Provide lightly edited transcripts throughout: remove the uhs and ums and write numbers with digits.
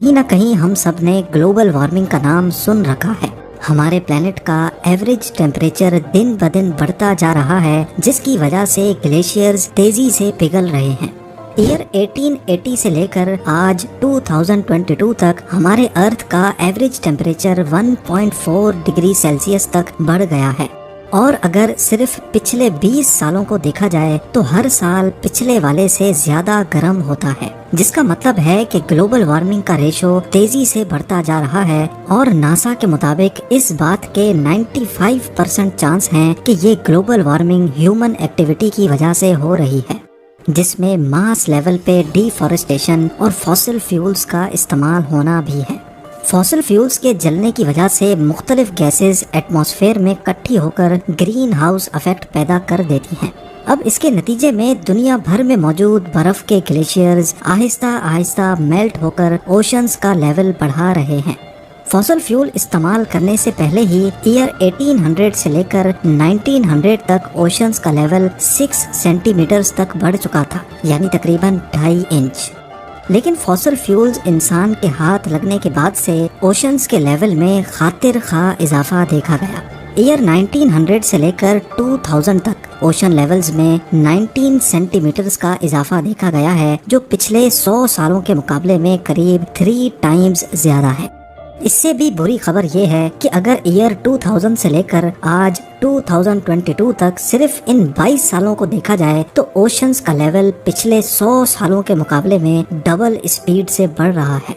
کہیں نہ کہیں ہم سب نے گلوبل وارمنگ کا نام سن رکھا ہے۔ ہمارے پلینٹ کا ایوریج ٹیمپریچر دن بدن بڑھتا جا رہا ہے، جس کی وجہ سے گلیشیئرز تیزی سے پگھل رہے ہیں۔ ایئر 1880 سے لے کر آج 2022 تک ہمارے ارتھ کا ایوریج ٹیمپریچر 1.4 ڈگری سیلسیس تک بڑھ گیا ہے، اور اگر صرف پچھلے 20 سالوں کو دیکھا جائے تو ہر سال پچھلے والے سے زیادہ گرم ہوتا ہے، جس کا مطلب ہے کہ گلوبل وارمنگ کا ریشو تیزی سے بڑھتا جا رہا ہے، اور ناسا کے مطابق اس بات کے 95% چانس ہیں کہ یہ گلوبل وارمنگ ہیومن ایکٹیویٹی کی وجہ سے ہو رہی ہے، جس میں ماس لیول پہ ڈیفارسٹیشن اور فاسل فیولز کا استعمال ہونا بھی ہے۔ فاسل فیولز کے جلنے کی وجہ سے مختلف گیسز ایٹماسفیئر میں اکٹھی ہو کر گرین ہاؤس ایفیکٹ پیدا کر دیتی ہیں۔ اب اس کے نتیجے میں دنیا بھر میں موجود برف کے گلیشیئرز آہستہ آہستہ میلٹ ہو کر اوشنز کا لیول بڑھا رہے ہیں۔ فاسل فیول استعمال کرنے سے پہلے ہی ایئر 1800 سے لے کر 1900 تک اوشنز کا لیول 6 سینٹی میٹرز تک بڑھ چکا تھا، یعنی تقریباً 2.5 انچ۔ لیکن فاسل فیولز انسان کے ہاتھ لگنے کے بعد سے اوشنز کے لیول میں خاطر خواہ اضافہ دیکھا گیا۔ ایئر 1900 سے لے کر 2000 تک اوشن لیولز میں 19 سینٹی میٹرز کا اضافہ دیکھا گیا ہے، جو پچھلے 100 سالوں کے مقابلے میں قریب 3 ٹائمز زیادہ ہے۔ اس سے بھی بری خبر یہ ہے کہ اگر ایئر 2000 سے لے کر آج 2022 تک صرف ان 22 سالوں کو دیکھا جائے تو اوشنز کا لیول پچھلے 100 سالوں کے مقابلے میں ڈبل اسپیڈ سے بڑھ رہا ہے۔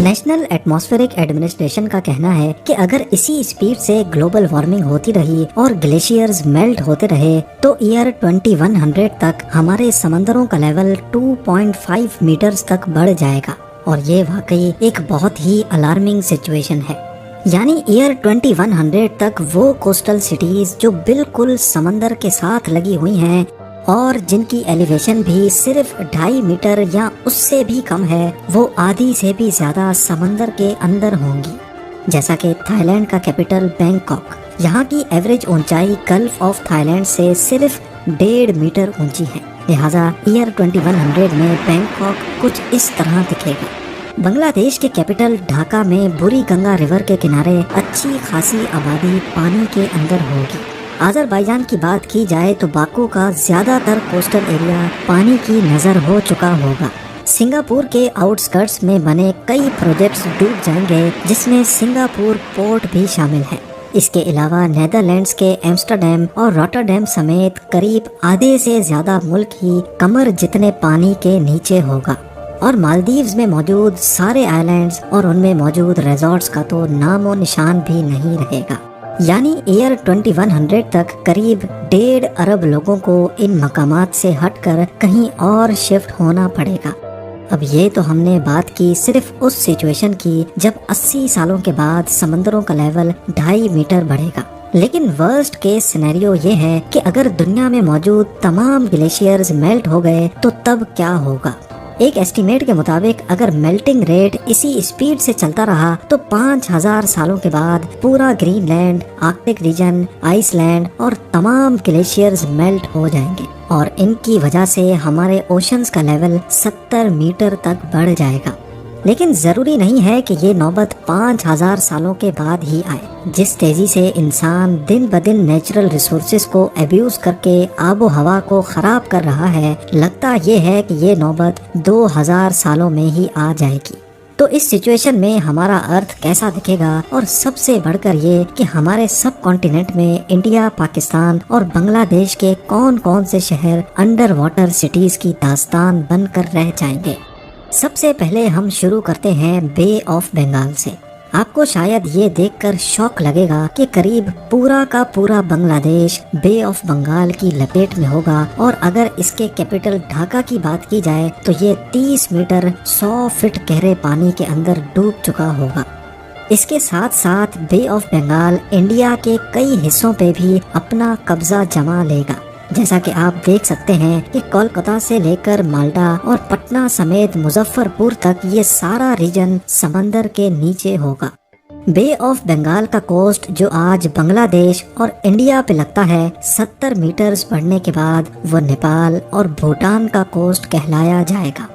نیشنل ایٹماسفیئرک ایڈمنسٹریشن کا کہنا ہے کہ اگر اسی اسپیڈ سے گلوبل وارمنگ ہوتی رہی اور گلیشیئرز میلٹ ہوتے رہے تو ایئر 2100 تک ہمارے سمندروں کا لیول 2.5 میٹرز تک بڑھ جائے گا، اور یہ واقعی ایک بہت ہی الارمنگ سچویشن ہے۔ یعنی ایئر 2100 تک وہ کوسٹل سٹیز جو بالکل سمندر کے ساتھ لگی ہوئی ہیں اور جن کی ایلیویشن بھی صرف 2.5 میٹر یا اس سے بھی کم ہے، وہ آدھی سے بھی زیادہ سمندر کے اندر ہوں گی۔ جیسا کہ تھائی لینڈ کا کیپٹل بینکاک، یہاں کی ایوریج اونچائی گلف آف تھائی لینڈ سے صرف 1.5 میٹر اونچی ہے، لہٰذا ایئر 2100 میں بینکاک کچھ اس طرح دکھے گا۔ بنگلہ دیش کے کیپٹل ڈھاکہ میں بری گنگا ریور کے کنارے اچھی خاصی آبادی پانی کے اندر ہوگی۔ آذربائیجان کی بات کی جائے تو باکو کا زیادہ تر کوسٹل ایریا پانی کی نظر ہو چکا ہوگا۔ سنگاپور کے آؤٹ سکرٹس میں بنے کئی پروجیکٹس ڈوب جائیں گے، جس میں سنگاپور پورٹ بھی شامل ہے۔ اس کے علاوہ نیدرلینڈز کے ایمسٹرڈیم اور روٹرڈیم سمیت قریب آدھے سے زیادہ ملک ہی کمر جتنے پانی کے نیچے ہوگا، اور مالدیوز میں موجود سارے آئی لینڈز اور ان میں موجود ریزورٹس کا تو نام و نشان بھی نہیں رہے گا۔ یعنی ایئر 2100 تک قریب 1.5 ارب لوگوں کو ان مقامات سے ہٹ کر کہیں اور شفٹ ہونا پڑے گا۔ اب یہ تو ہم نے بات کی صرف اس سچویشن کی جب 80 سالوں کے بعد سمندروں کا لیول 2.5 میٹر بڑھے گا، لیکن ورسٹ کیس سینیریو یہ ہے کہ اگر دنیا میں موجود تمام گلیشیئرز میلٹ ہو گئے تو تب کیا ہوگا۔ ایک ایسٹیمیٹ کے مطابق اگر میلٹنگ ریٹ اسی اسپیڈ سے چلتا رہا تو 5000 سالوں کے بعد پورا Greenland, Arctic region, Iceland اور تمام گلیشیئرز میلٹ ہو جائیں گے، اور ان کی وجہ سے ہمارے اوشنز کا لیول 70 میٹر تک بڑھ جائے گا۔ لیکن ضروری نہیں ہے کہ یہ نوبت 5000 سالوں کے بعد ہی آئے۔ جس تیزی سے انسان دن بدن نیچرل ریسورسز کو ایبیوز کر کے آب و ہوا کو خراب کر رہا ہے، لگتا یہ ہے کہ یہ نوبت 2000 سالوں میں ہی آ جائے گی۔ تو اس سچویشن میں ہمارا ارتھ کیسا دکھے گا، اور سب سے بڑھ کر یہ کہ ہمارے سب کانٹیننٹ میں انڈیا، پاکستان اور بنگلہ دیش کے کون کون سے شہر انڈر واٹر سٹیز کی داستان بن کر رہ جائیں گے۔ سب سے پہلے ہم شروع کرتے ہیں بے آف بنگال سے۔ آپ کو شاید یہ دیکھ کر شوق لگے گا کہ قریب پورا کا پورا بنگلہ دیش بے آف بنگال کی لپیٹ میں ہوگا، اور اگر اس کے کیپٹل ڈھاکہ کی بات کی جائے تو یہ 30 میٹر 100 فٹ گہرے پانی کے اندر ڈوب چکا ہوگا۔ اس کے ساتھ ساتھ بے آف بنگال انڈیا کے کئی حصوں پہ بھی اپنا قبضہ جما لے گا، جیسا کہ آپ دیکھ سکتے ہیں کہ کولکتہ سے لے کر مالڈا اور پٹنہ سمیت مظفر پور تک یہ سارا ریجن سمندر کے نیچے ہوگا۔ بے آف بنگال کا کوسٹ جو آج بنگلہ دیش اور انڈیا پہ لگتا ہے، 70 میٹرز بڑھنے کے بعد وہ نیپال اور بھوٹان کا کوسٹ کہلایا جائے گا۔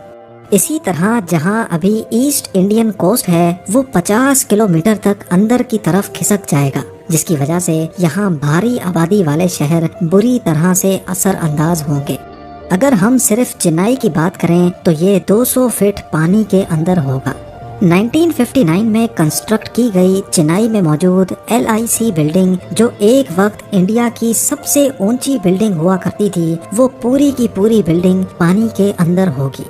اسی طرح جہاں ابھی ایسٹ انڈین کوسٹ ہے وہ 50 کلومیٹر تک اندر کی طرف کھسک جائے گا، جس کی وجہ سے یہاں بھاری آبادی والے شہر بری طرح سے اثر انداز ہوں گے۔ اگر ہم صرف چنئی کی بات کریں تو یہ 200 فٹ پانی کے اندر ہوگا۔ 1959 میں کنسٹرکٹ کی گئی چنئی میں موجود LIC بلڈنگ، جو ایک وقت انڈیا کی سب سے اونچی بلڈنگ ہوا کرتی تھی، وہ پوری کی پوری بلڈنگ پانی کے اندر ہوگی۔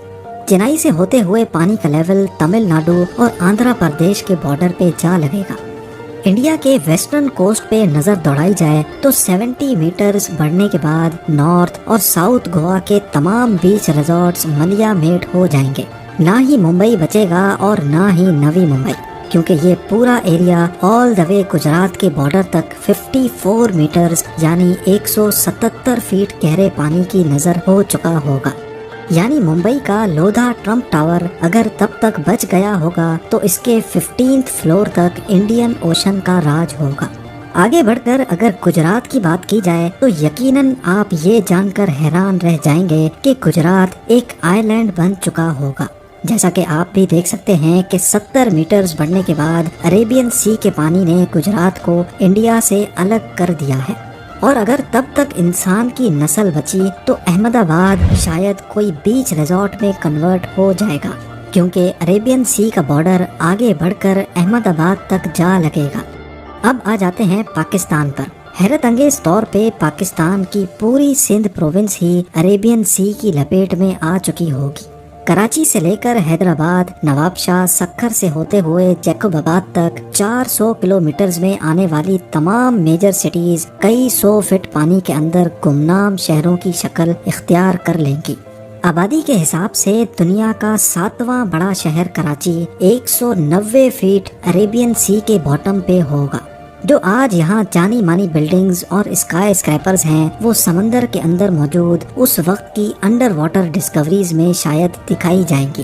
چنئی سے ہوتے ہوئے پانی کا لیول تمل ناڈو اور آندھرا پردیش کے بارڈر پہ جا لگے گا۔ انڈیا کے ویسٹرن کوسٹ پہ نظر دوڑائی جائے تو 70 میٹرز بڑھنے کے بعد نارتھ اور ساؤتھ گوا کے تمام بیچ ریزورٹس ملیا میٹ ہو جائیں گے۔ نہ ہی ممبئی بچے گا اور نہ ہی نوی ممبئی، کیونکہ یہ پورا ایریا آل دا وے گجرات کے بارڈر تک 54 میٹرز یعنی 177 فیٹ گہرے پانی کی نظر ہو چکا ہوگا۔ یعنی ممبئی کا لودھا ٹرمپ ٹاور اگر تب تک بچ گیا ہوگا تو اس کے 15th فلور تک انڈین اوشن کا راج ہوگا۔ آگے بڑھ کر اگر گجرات کی بات کی جائے تو یقیناً آپ یہ جان کر حیران رہ جائیں گے کہ گجرات ایک آئی لینڈ بن چکا ہوگا۔ جیسا کہ آپ بھی دیکھ سکتے ہیں کہ 70 میٹرز بڑھنے کے بعد عریبین سی کے پانی نے گجرات کو انڈیا سے الگ کر دیا ہے، اور اگر تب تک انسان کی نسل بچی تو احمد آباد شاید کوئی بیچ ریزورٹ میں کنورٹ ہو جائے گا، کیونکہ عریبین سی کا بارڈر آگے بڑھ کر احمد آباد تک جا لگے گا۔ اب آ جاتے ہیں پاکستان پر۔ حیرت انگیز طور پہ پاکستان کی پوری سندھ پروونس ہی عریبین سی کی لپیٹ میں آ چکی ہوگی۔ کراچی سے لے کر حیدرآباد، نواب شاہ، سکھر سے ہوتے ہوئے جیکوب آباد تک 400 کلومیٹرز میں آنے والی تمام میجر سٹیز کئی 100 فٹ پانی کے اندر گمنام شہروں کی شکل اختیار کر لیں گی۔ آبادی کے حساب سے دنیا کا 7واں بڑا شہر کراچی 190 فیٹ عریبین سی کے باٹم پہ ہوگا۔ جو آج یہاں جانی مانی بلڈنگز اور اسکائی اسکریپرز ہیں، وہ سمندر کے اندر موجود اس وقت کی انڈر واٹر ڈسکوریز میں شاید دکھائی جائیں گی۔